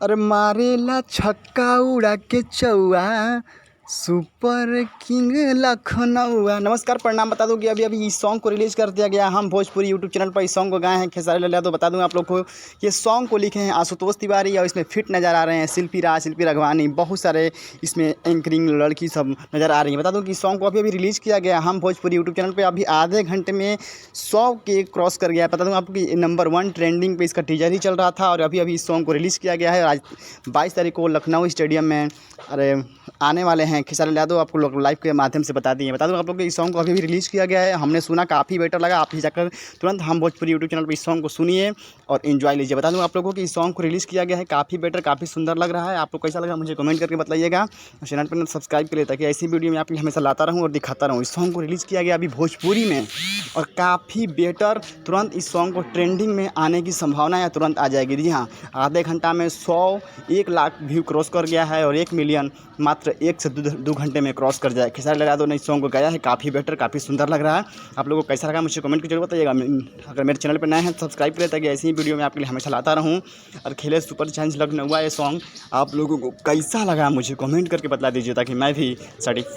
अरे मारेला छक्का उड़ा के चौआ सुपर किंग लखनऊआ। नमस्कार प्रणाम। बता दूं कि अभी अभी इस सॉन्ग को रिलीज़ कर दिया गया। हम भोजपुरी यूट्यूब चैनल पर इस सॉन्ग को गाए हैं खेसारी लाल यादव। बता दूं आप लोग को ये सॉन्ग को लिखे हैं आशुतोष तिवारी और इसमें फिट नज़र आ रहे हैं शिल्पी राज, शिल्पी रघवानी, बहुत सारे इसमें एंकरिंग लड़की सब नज़र आ रही है। बता दूं कि इस सॉन्ग को अभी अभी रिलीज़ किया गया। हम भोजपुरी यूट्यूब चैनल पर अभी आधे घंटे में 100 के क्रॉस कर गया है। बता दूं आपको कि नंबर 1 ट्रेंडिंग पे इसका टीजर ही चल रहा था और अभी अभी इस सॉन्ग को रिलीज़ किया गया है। आज 22 तारीख को लखनऊ स्टेडियम में आने वाले हैं खेसारी लाल यादव। आपको लोग लाइव के माध्यम से बता दिए। बता दूं आप लोग को इस सॉन्ग को अभी भी रिलीज़ किया गया है। हमने सुना काफ़ी बेटर लगा। आप ही जाकर तुरंत हम भोजपुरी यूट्यूब चैनल पर इस सॉन्ग को सुनिए और एंजॉय लीजिए। बता दूं आप लोगों को कि इस सॉन्ग को रिलीज़ किया गया है, काफ़ी बेटर, काफ़ी सुंदर लग रहा है। आपको कैसा लगा मुझे कमेंट करके बताइएगा। चैनल पर सब्सक्राइब करिए ताकि ऐसी वीडियो मैं आपके लिए हमेशा लाता रहूँ और दिखाता रहूँ। इस सॉन्ग को रिलीज़ किया गया अभी भोजपुरी में और काफ़ी बेटर, तुरंत इस सॉन्ग को ट्रेंडिंग में आने की संभावना है, तुरंत आ जाएगी। जी हाँ, आधे घंटा में 1 लाख व्यू क्रॉस कर गया है और 1 मिलियन मात्र 1 से 2 घंटे में क्रॉस कर जाए। खेसारी लाल यादव ने इस सॉन्ग को गाया है, काफ़ी बेटर, काफ़ी सुंदर लग रहा है। आप लोगों को कैसा लगा मुझे कमेंट करके जरूर बताइएगा। अगर मेरे चैनल पर नए हैं सब्सक्राइब करें ताकि ऐसी ही वीडियो मैं आपके लिए हमेशा लाता रहूँ। और खेले सुपर चैलेंज लखनऊ ये सॉन्ग आप लोगों को कैसा लगा मुझे कमेंट करके बता दीजिए ताकि मैं भी सर्टिफाइड